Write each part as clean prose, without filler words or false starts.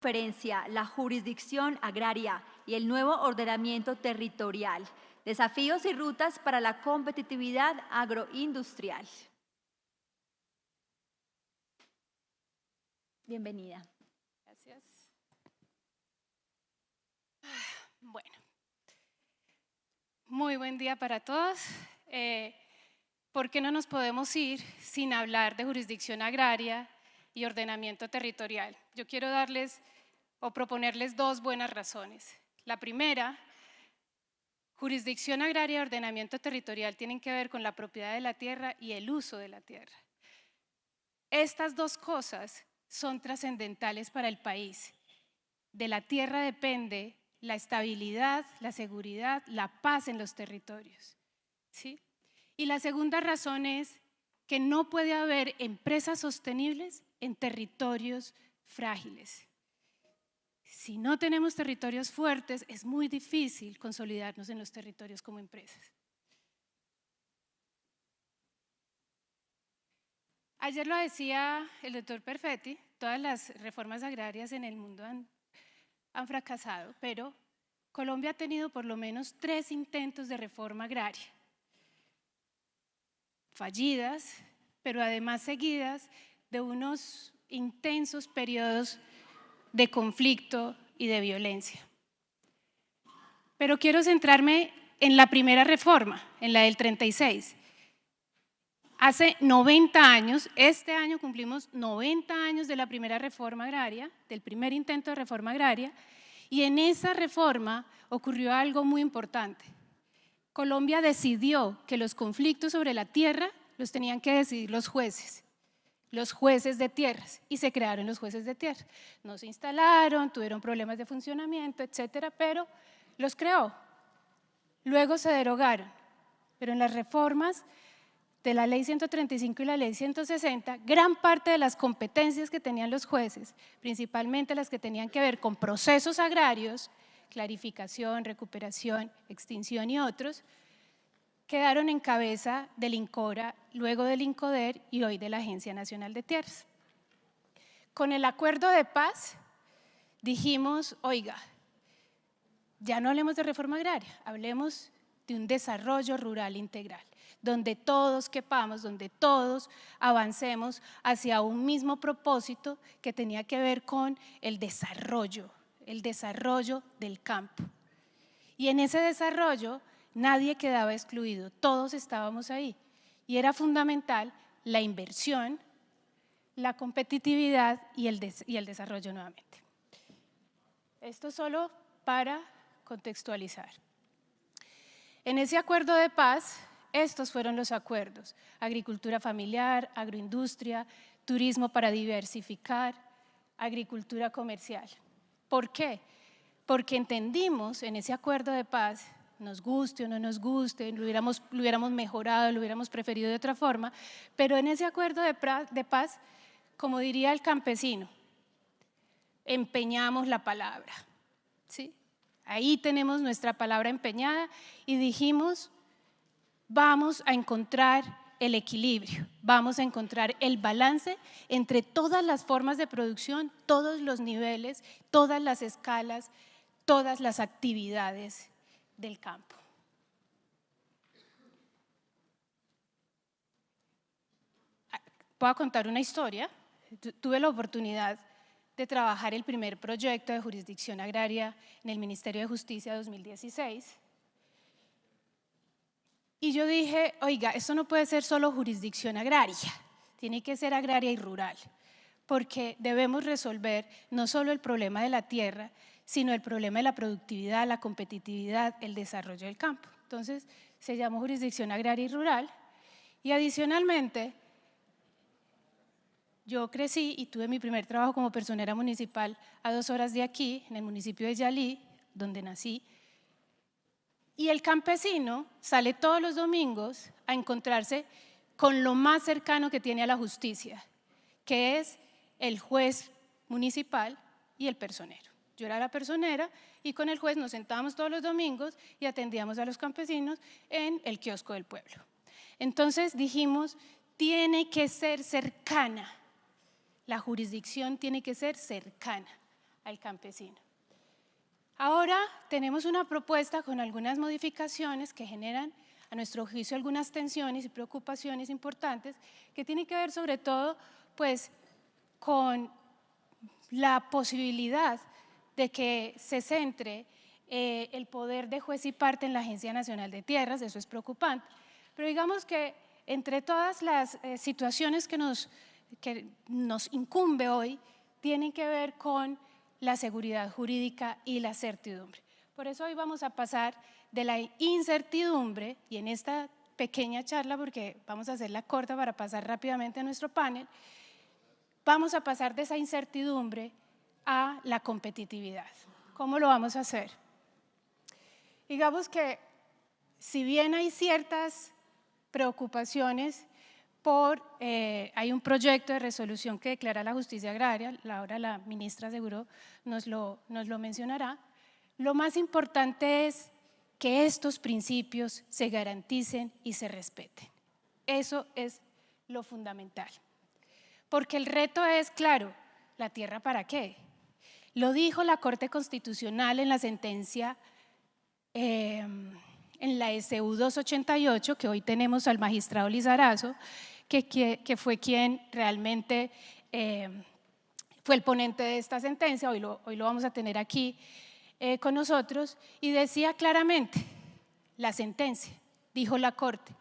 Conferencia, la jurisdicción agraria y el nuevo ordenamiento territorial, desafíos y rutas para la competitividad agroindustrial. Bienvenida. Gracias. Bueno, muy buen día para todos. ¿Por qué no nos podemos ir sin hablar de jurisdicción agraria y ordenamiento territorial? Yo quiero darles o proponerles dos buenas razones. La primera, jurisdicción agraria y ordenamiento territorial tienen que ver con la propiedad de la tierra y el uso de la tierra. Estas dos cosas son trascendentales para el país. De la tierra depende la estabilidad, la seguridad, la paz en los territorios, ¿sí? Y la segunda razón es que no puede haber empresas sostenibles en territorios frágiles. Si no tenemos territorios fuertes, es muy difícil consolidarnos en los territorios como empresas. Ayer lo decía el doctor Perfetti, todas las reformas agrarias en el mundo han fracasado, pero Colombia ha tenido por lo menos 3 intentos de reforma agraria, fallidas, pero además seguidas de unos intensos periodos de conflicto y de violencia. Pero quiero centrarme en la primera reforma, en la del 36. Hace 90 años, este año cumplimos 90 años de la primera reforma agraria, del primer intento de reforma agraria, y en esa reforma ocurrió algo muy importante. Colombia decidió que los conflictos sobre la tierra los tenían que decidir los jueces de tierras, y se crearon los jueces de tierra. No se instalaron, tuvieron problemas de funcionamiento, etcétera, pero los creó. Luego se derogaron, pero en las reformas de la ley 135 y la ley 160, gran parte de las competencias que tenían los jueces, principalmente las que tenían que ver con procesos agrarios, clarificación, recuperación, extinción y otros, quedaron en cabeza del INCORA, luego del INCODER y hoy de la Agencia Nacional de Tierras. Con el acuerdo de paz dijimos, oiga, ya no hablemos de reforma agraria, hablemos de un desarrollo rural integral, donde todos quepamos, donde todos avancemos hacia un mismo propósito que tenía que ver con el desarrollo del campo. Y en ese desarrollo nadie quedaba excluido, todos estábamos ahí. Y era fundamental la inversión, la competitividad y el desarrollo nuevamente. Esto solo para contextualizar. En ese acuerdo de paz, estos fueron los acuerdos: agricultura familiar, agroindustria, turismo para diversificar, agricultura comercial. ¿Por qué? Porque entendimos en ese acuerdo de paz, nos guste o no nos guste, lo hubiéramos mejorado, lo hubiéramos preferido de otra forma, pero en ese acuerdo de paz, como diría el campesino, empeñamos la palabra, ¿sí? Ahí tenemos nuestra palabra empeñada y dijimos, vamos a encontrar el equilibrio, vamos a encontrar el balance entre todas las formas de producción, todos los niveles, todas las escalas, todas las actividades del campo. Voy a contar una historia. Tuve la oportunidad de trabajar el primer proyecto de jurisdicción agraria en el Ministerio de Justicia 2016. Y yo dije, oiga, esto no puede ser solo jurisdicción agraria, tiene que ser agraria y rural, porque debemos resolver no solo el problema de la tierra, sino el problema de la productividad, la competitividad, el desarrollo del campo. Entonces, se llamó jurisdicción agraria y rural, y adicionalmente, yo crecí y tuve mi primer trabajo como personera municipal a 2 horas de aquí, en el municipio de Yalí, donde nací. Y el campesino sale todos los domingos a encontrarse con lo más cercano que tiene a la justicia, que es el juez municipal y el personero. Yo era la personera y con el juez nos sentábamos todos los domingos y atendíamos a los campesinos en el kiosco del pueblo. Entonces dijimos, tiene que ser cercana, la jurisdicción tiene que ser cercana al campesino. Ahora tenemos una propuesta con algunas modificaciones que generan, a nuestro juicio, algunas tensiones y preocupaciones importantes que tienen que ver sobre todo pues, con la posibilidad de que se centre el poder de juez y parte en la Agencia Nacional de Tierras. Eso es preocupante. Pero digamos que entre todas las situaciones que nos incumbe hoy, tienen que ver con la seguridad jurídica y la certidumbre. Por eso hoy vamos a pasar de la incertidumbre, y en esta pequeña charla, porque vamos a hacerla corta para pasar rápidamente a nuestro panel, vamos a pasar de esa incertidumbre a la competitividad. ¿Cómo lo vamos a hacer? Digamos que si bien hay ciertas preocupaciones hay un proyecto de resolución que declara la justicia agraria, ahora la ministra seguro nos lo mencionará, lo más importante es que estos principios se garanticen y se respeten. Eso es lo fundamental. Porque el reto es, claro, ¿la tierra para qué? Lo dijo la Corte Constitucional en la sentencia, en la SU 288, que hoy tenemos al magistrado Lizarazo, que fue quien realmente fue el ponente de esta sentencia, hoy lo vamos a tener aquí con nosotros, y decía claramente la sentencia, dijo la Corte,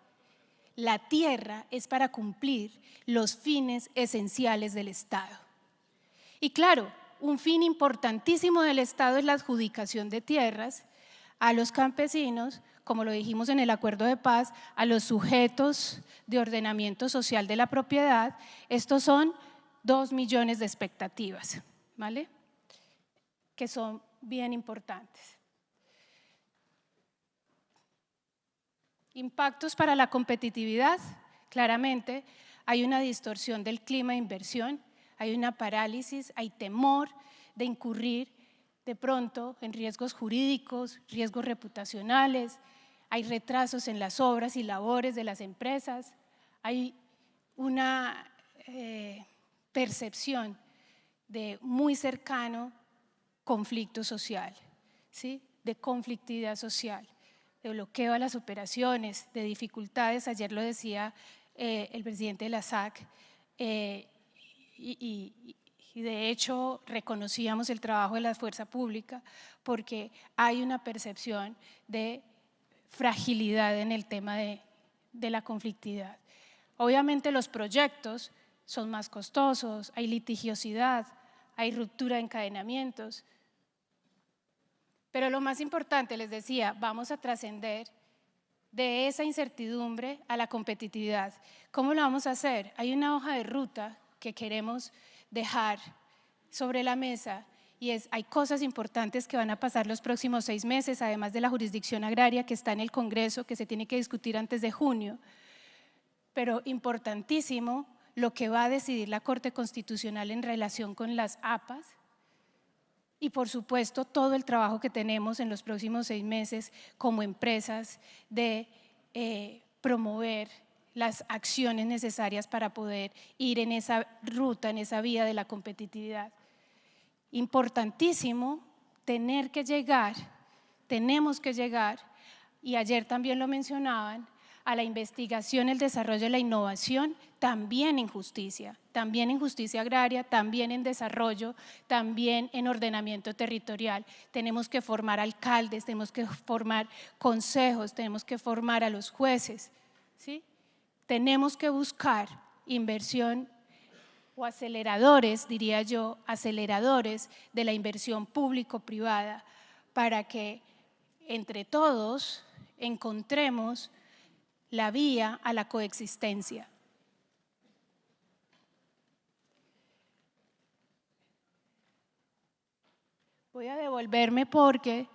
la tierra es para cumplir los fines esenciales del Estado. Y claro, un fin importantísimo del Estado es la adjudicación de tierras a los campesinos, como lo dijimos en el acuerdo de paz, a los sujetos de ordenamiento social de la propiedad. Estos son 2 millones de expectativas, ¿vale? Que son bien importantes. Impactos para la competitividad. Claramente hay una distorsión del clima de inversión, hay una parálisis, hay temor de incurrir de pronto en riesgos jurídicos, riesgos reputacionales, hay retrasos en las obras y labores de las empresas, hay una percepción de muy cercano conflicto social, ¿sí? De conflictividad social, de bloqueo a las operaciones, de dificultades. Ayer lo decía el presidente de la SAC, y de hecho reconocíamos el trabajo de la fuerza pública porque hay una percepción de fragilidad en el tema de la conflictividad. Obviamente los proyectos son más costosos, hay litigiosidad, hay ruptura de encadenamientos, pero lo más importante, les decía, vamos a trascender de esa incertidumbre a la competitividad. ¿Cómo lo vamos a hacer? Hay una hoja de ruta que queremos dejar sobre la mesa y hay cosas importantes que van a pasar los próximos 6 meses, además de la jurisdicción agraria que está en el Congreso, que se tiene que discutir antes de junio, pero importantísimo lo que va a decidir la Corte Constitucional en relación con las APAs y por supuesto todo el trabajo que tenemos en los próximos 6 meses como empresas de promover las acciones necesarias para poder ir en esa ruta, en esa vía de la competitividad. Importantísimo tenemos que llegar, y ayer también lo mencionaban, a la investigación, el desarrollo y la innovación, también en justicia agraria, también en desarrollo, también en ordenamiento territorial. Tenemos que formar alcaldes, tenemos que formar consejos, tenemos que formar a los jueces, ¿sí? Tenemos que buscar inversión o aceleradores, diría yo, aceleradores de la inversión público-privada para que entre todos encontremos la vía a la coexistencia. Voy a devolverme porque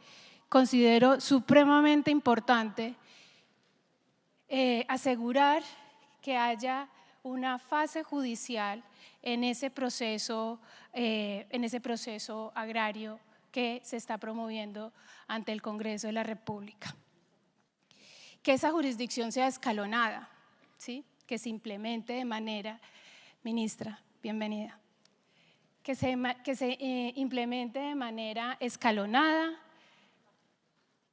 considero supremamente importante asegurar que haya una fase judicial en ese proceso agrario que se está promoviendo ante el Congreso de la República. Que esa jurisdicción sea escalonada, ¿sí? Que se implemente de manera, ministra, bienvenida, que se implemente de manera escalonada,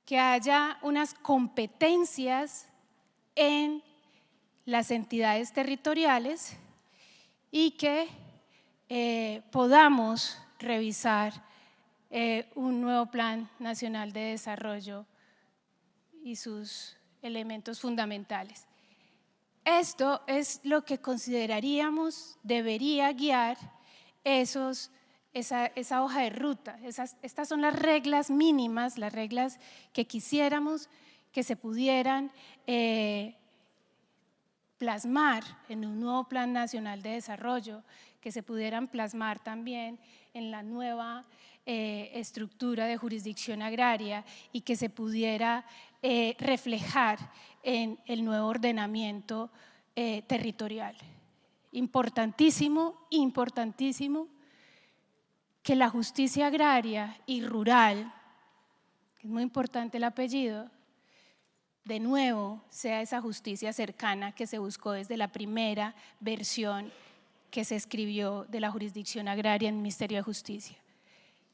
que haya unas competencias en las entidades territoriales y que podamos revisar un nuevo Plan Nacional de Desarrollo y sus elementos fundamentales. Esto es lo que consideraríamos debería guiar esa hoja de ruta. Estas son las reglas mínimas, las reglas que quisiéramos que se pudieran plasmar en un nuevo Plan Nacional de Desarrollo, que se pudieran plasmar también en la nueva estructura de jurisdicción agraria y que se pudiera reflejar en el nuevo ordenamiento territorial. Importantísimo, importantísimo que la justicia agraria y rural, que es muy importante el apellido, de nuevo sea esa justicia cercana que se buscó desde la primera versión que se escribió de la jurisdicción agraria en el Ministerio de Justicia.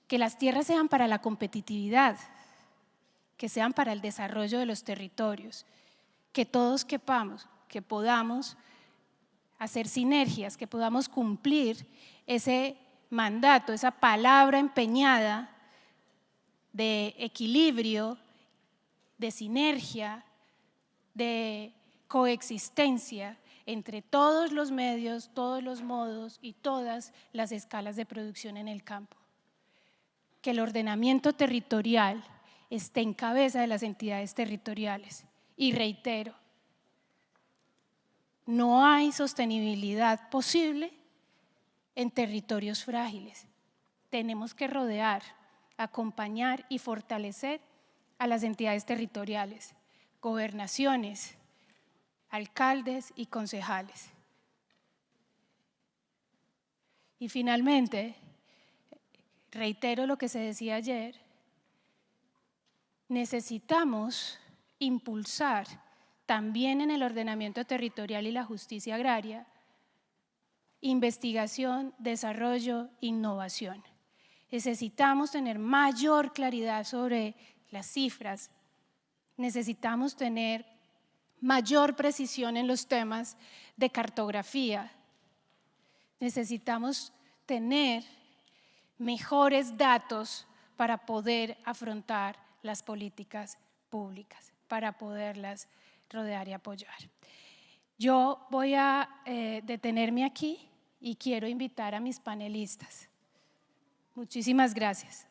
Que las tierras sean para la competitividad, que sean para el desarrollo de los territorios, que todos quepamos, que podamos hacer sinergias, que podamos cumplir ese mandato, esa palabra empeñada de equilibrio, de sinergia, de coexistencia entre todos los medios, todos los modos y todas las escalas de producción en el campo. Que el ordenamiento territorial esté en cabeza de las entidades territoriales. Y reitero, no hay sostenibilidad posible en territorios frágiles. Tenemos que rodear, acompañar y fortalecer a las entidades territoriales, gobernaciones, alcaldes y concejales. Y finalmente, reitero lo que se decía ayer, necesitamos impulsar también en el ordenamiento territorial y la justicia agraria investigación, desarrollo, innovación. Necesitamos tener mayor claridad sobre las cifras, necesitamos tener mayor precisión en los temas de cartografía, necesitamos tener mejores datos para poder afrontar las políticas públicas, para poderlas rodear y apoyar. Yo voy a detenerme aquí y quiero invitar a mis panelistas. Muchísimas gracias.